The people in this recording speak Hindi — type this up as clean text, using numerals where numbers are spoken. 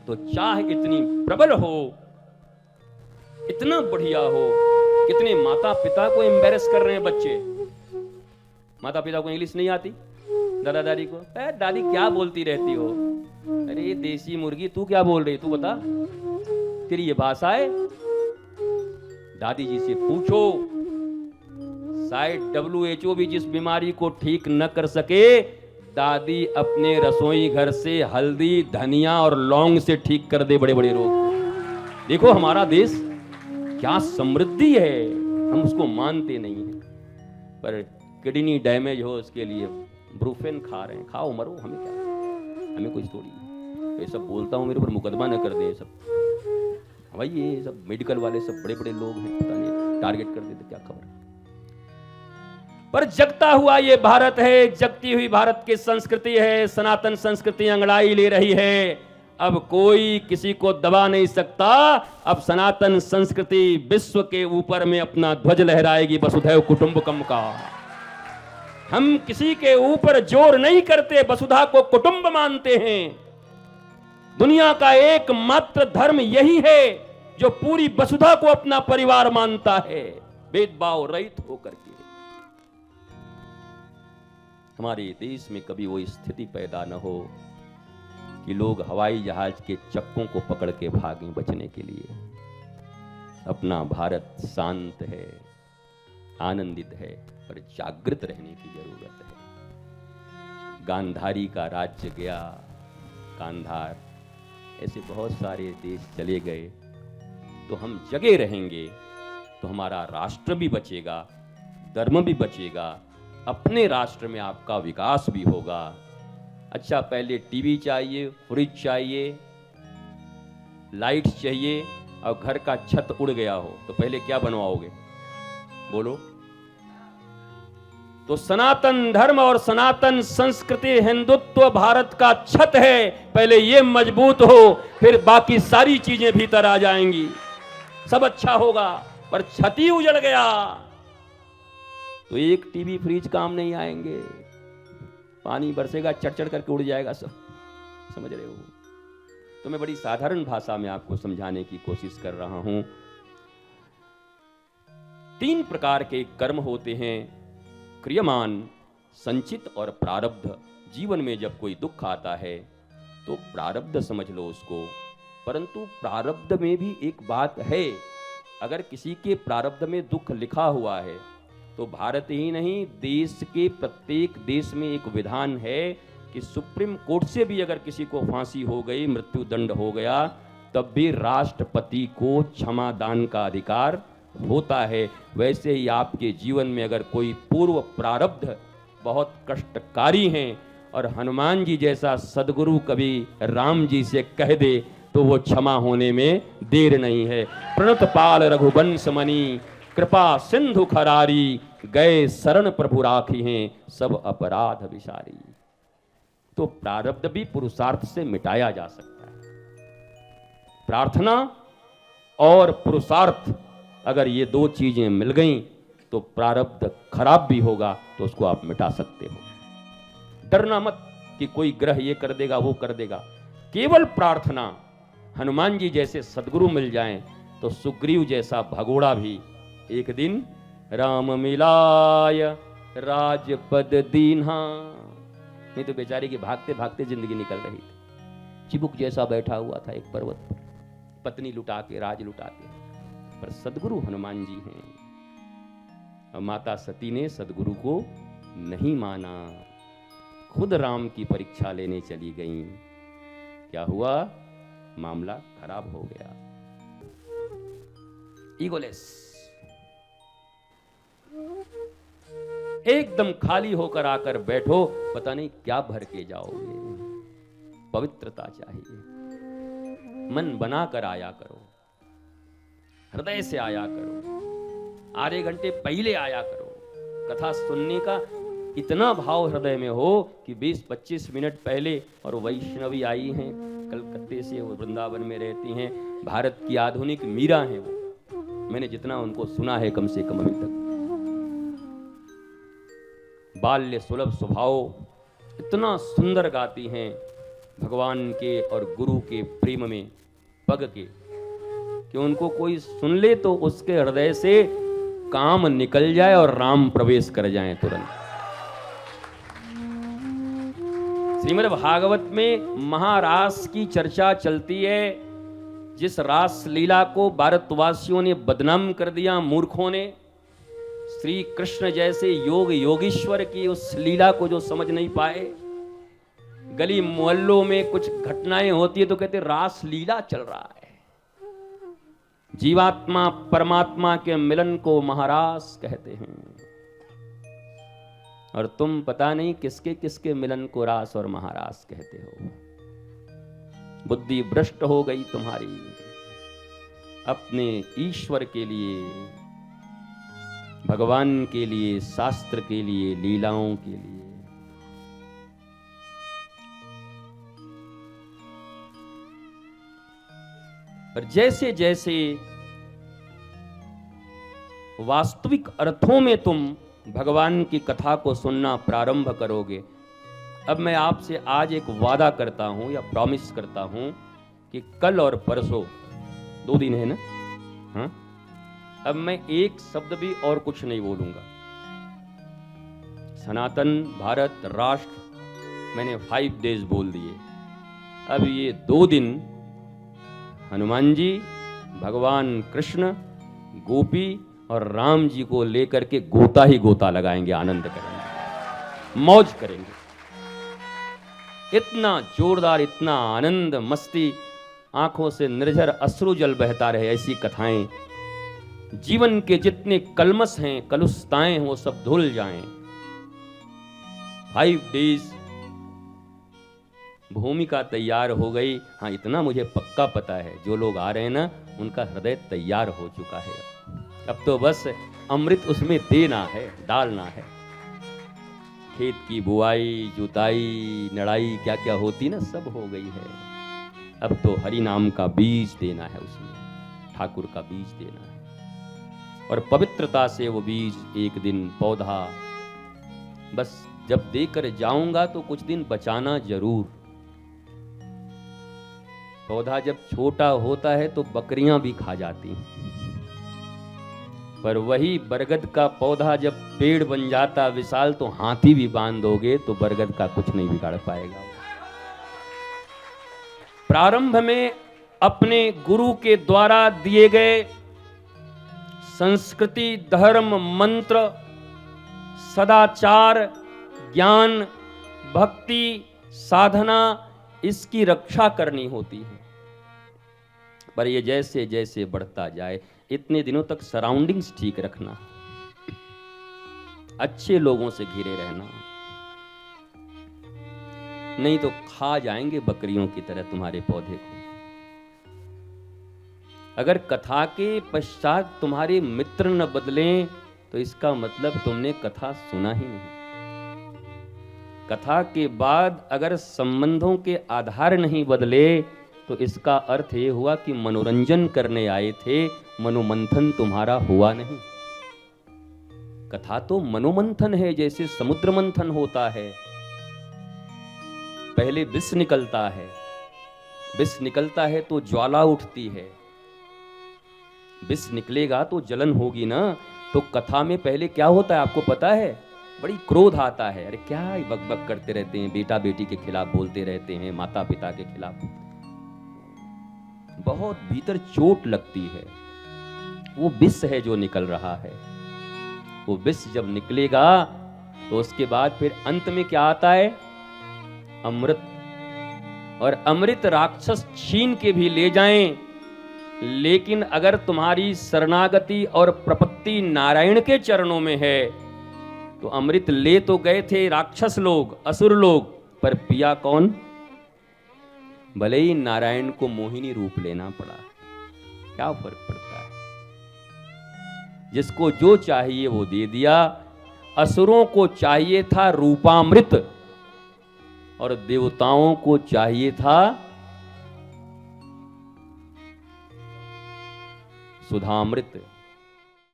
तो चाह इतनी प्रबल हो, इतना बढ़िया हो, कितने माता पिता को एम्बेरस कर रहे हैं बच्चे। माता पिता को इंग्लिश नहीं आती, दादा दादी को दादी क्या बोलती रहती हो, अरे देसी मुर्गी तू क्या बोल रही, तू बता तेरी ये भाषा है। दादी जी से पूछो, शायद WHO भी जिस बीमारी को ठीक न कर सके, दादी अपने रसोई घर से हल्दी धनिया और लौंग से ठीक कर दे बड़े बड़े रोग। देखो हमारा देश क्या समृद्धि है, हम उसको मानते नहीं हैं, पर किडनी डैमेज हो उसके लिए ब्रूफेन खा रहे हैं। खाओ मरो, हमें क्या, हमें कुछ थोड़ी। ये सब बोलता हूँ मेरे ऊपर मुकदमा न कर दे सब भाई, ये सब मेडिकल वाले सब बड़े बड़े लोग हैं, पता नहीं टारगेट कर देते क्या खबर। पर जगता हुआ ये भारत है, जगती हुई भारत की संस्कृति है, सनातन संस्कृति अंगड़ाई ले रही है। अब कोई किसी को दबा नहीं सकता। अब सनातन संस्कृति विश्व के ऊपर में अपना ध्वज लहराएगी वसुधैव कुटुंबकम का। हम किसी के ऊपर जोर नहीं करते, वसुधा को कुटुंब मानते हैं। दुनिया का एकमात्र धर्म यही है जो पूरी वसुधा को अपना परिवार मानता है, भेदभाव रहित होकर के। हमारे देश में कभी वो स्थिति पैदा न हो कि लोग हवाई जहाज के चक्कों को पकड़ के भागें बचने के लिए। अपना भारत शांत है, आनंदित है, पर जागृत रहने की जरूरत है। गांधारी का राज्य गया, गांधार, ऐसे बहुत सारे देश चले गए। तो हम जगे रहेंगे तो हमारा राष्ट्र भी बचेगा, धर्म भी बचेगा, अपने राष्ट्र में आपका विकास भी होगा। अच्छा, पहले टीवी चाहिए, फ्रिज चाहिए, लाइट चाहिए, और घर का छत उड़ गया हो तो पहले क्या बनवाओगे, बोलो? तो सनातन धर्म और सनातन संस्कृति हिंदुत्व भारत का छत है। पहले ये मजबूत हो, फिर बाकी सारी चीजें भीतर आ जाएंगी, सब अच्छा होगा। पर छत ही उजड़ गया तो एक टीवी फ्रिज काम नहीं आएंगे, पानी बरसेगा चढ़ चढ़ करके उड़ जाएगा सब। समझ रहे हो? तो मैं बड़ी साधारण भाषा में आपको समझाने की कोशिश कर रहा हूं। 3 प्रकार के कर्म होते हैं, क्रियमान, संचित और प्रारब्ध। जीवन में जब कोई दुख आता है तो प्रारब्ध समझ लो उसको, परंतु प्रारब्ध में भी एक बात है, अगर किसी के प्रारब्ध में दुख लिखा हुआ है तो भारत ही नहीं, देश के प्रत्येक देश में एक विधान है कि सुप्रीम कोर्ट से भी अगर किसी को फांसी हो गई, मृत्यु दंड हो गया, तब भी राष्ट्रपति को क्षमा दान का अधिकार होता है। वैसे ही आपके जीवन में अगर कोई पूर्व प्रारब्ध बहुत कष्टकारी हैं और हनुमान जी जैसा सदगुरु कभी राम जी से कह दे तो वो क्षमा होने में देर नहीं है। प्रणत पाल रघुवंश मणि, कृपा सिंधु खरारी, गए शरण प्रभु राखी हैं, सब अपराध विसारी। तो प्रारब्ध भी पुरुषार्थ से मिटाया जा सकता है। प्रार्थना और पुरुषार्थ, अगर ये 2 चीजें मिल गईं तो प्रारब्ध खराब भी होगा तो उसको आप मिटा सकते हो। डरना मत कि कोई ग्रह ये कर देगा वो कर देगा, केवल प्रार्थना। हनुमान जी जैसे सदगुरु मिल जाएं तो सुग्रीव जैसा भगोड़ा भी एक दिन राम मिलाय राजपद दीन्हा, नहीं तो बेचारे की भागते भागते जिंदगी निकल रही थी। चिबुक जैसा बैठा हुआ था एक पर्वत पर, पत्नी लुटा के, राज लुटा के। पर सदगुरु हनुमान जी हैं। और माता सती ने सदगुरु को नहीं माना, खुद राम की परीक्षा लेने चली गईं। क्या हुआ? मामला खराब हो गया। ईगोलेस, एकदम खाली होकर आकर बैठो, पता नहीं क्या भर के जाओगे। पवित्रता चाहिए, मन बनाकर आया करो, हृदय से आया करो, आधे घंटे पहले आया करो। कथा सुनने का इतना भाव हृदय में हो कि 20-25 मिनट पहले, और वैष्णवी आई हैं कलकत्ते से, वो वृंदावन में रहती हैं, भारत की आधुनिक मीरा हैं वो। मैंने जितना उनको सुना है कम से कम अभी तक, बाल्य सुलभ स्वभाव, इतना सुंदर गाती हैं। भगवान के और गुरु के प्रेम में पग के, कि उनको कोई सुन ले तो उसके हृदय से काम निकल जाए और राम प्रवेश कर जाए तुरंत। श्रीमद् भागवत में महारास की चर्चा चलती है। जिस रास लीला को भारतवासियों ने बदनाम कर दिया, मूर्खों ने, श्री कृष्ण जैसे योग योगीश्वर की उस लीला को जो समझ नहीं पाए, गली मोहल्लों में कुछ घटनाएं होती है तो कहते रास लीला चल रहा है। जीवात्मा परमात्मा के मिलन को महारास कहते हैं, और तुम पता नहीं किसके किसके मिलन को रास और महारास कहते हो। बुद्धि भ्रष्ट हो गई तुम्हारी अपने ईश्वर के लिए, भगवान के लिए, शास्त्र के लिए, लीलाओं के लिए। पर जैसे जैसे वास्तविक अर्थों में तुम भगवान की कथा को सुनना प्रारंभ करोगे, अब मैं आपसे आज एक वादा करता हूं या प्रॉमिस करता हूं कि कल और परसों 2 दिन है ना, हाँ, अब मैं एक शब्द भी और कुछ नहीं बोलूंगा। सनातन भारत राष्ट्र मैंने 5 डेज बोल दिए। अब ये 2 दिन हनुमान जी, भगवान कृष्ण, गोपी और राम जी को लेकर के गोता ही गोता लगाएंगे, आनंद करेंगे, मौज करेंगे। इतना जोरदार, इतना आनंद, मस्ती, आंखों से निर्झर अश्रु जल बहता रहे, ऐसी कथाएं। जीवन के जितने कलमस हैं, कलुषताएं हैं, वो सब धुल जाएं। 5 डेज भूमिका तैयार हो गई। हाँ, इतना मुझे पक्का पता है, जो लोग आ रहे हैं ना, उनका हृदय तैयार हो चुका है। अब तो बस अमृत उसमें देना है, डालना है। खेत की बुआई, जुताई, नड़ाई क्या क्या होती ना, सब हो गई है। अब तो हरि नाम का बीज देना है, उसमें ठाकुर का बीज देना है, और पवित्रता से वो बीज एक दिन पौधा, बस जब देकर जाऊंगा तो कुछ दिन बचाना जरूर। पौधा जब छोटा होता है तो बकरियां भी खा जाती हैं, पर वही बरगद का पौधा जब पेड़ बन जाता विशाल, तो हाथी भी बांध दोगे तो बरगद का कुछ नहीं बिगाड़ पाएगा। प्रारंभ में अपने गुरु के द्वारा दिए गए संस्कृति, धर्म, मंत्र, सदाचार, ज्ञान, भक्ति, साधना, इसकी रक्षा करनी होती है। पर ये जैसे जैसे बढ़ता जाए, इतने दिनों तक सराउंडिंग्स ठीक रखना, अच्छे लोगों से घिरे रहना, नहीं तो खा जाएंगे बकरियों की तरह तुम्हारे पौधे को। अगर कथा के पश्चात तुम्हारे मित्र न बदलें तो इसका मतलब तुमने कथा सुना ही नहीं। कथा के बाद अगर संबंधों के आधार नहीं बदले तो इसका अर्थ ये हुआ कि मनोरंजन करने आए थे, मनोमंथन तुम्हारा हुआ नहीं। कथा तो मनोमंथन है, जैसे समुद्र मंथन होता है। पहले विष निकलता है, विष निकलता है तो ज्वाला उठती है, विष निकलेगा तो जलन होगी ना। तो कथा में पहले क्या होता है आपको पता है? बड़ी क्रोध आता है, अरे क्या बक करते रहते हैं, बेटा बेटी के खिलाफ बोलते रहते हैं, माता पिता के खिलाफ, बहुत भीतर चोट लगती है। वो विष है जो निकल रहा है। वो विष जब निकलेगा तो उसके बाद फिर अंत में क्या आता है? अमृत। और अमृत राक्षस छीन के भी ले जाएं, लेकिन अगर तुम्हारी शरणागति और प्रपत्ति नारायण के चरणों में है तो अमृत ले तो गए थे राक्षस लोग, असुर लोग, पर पिया कौन? भले ही नारायण को मोहिनी रूप लेना पड़ा, क्या फर्क पड़ता है? जिसको जो चाहिए वो दे दिया। असुरों को चाहिए था रूपामृत और देवताओं को चाहिए था सुधामृत।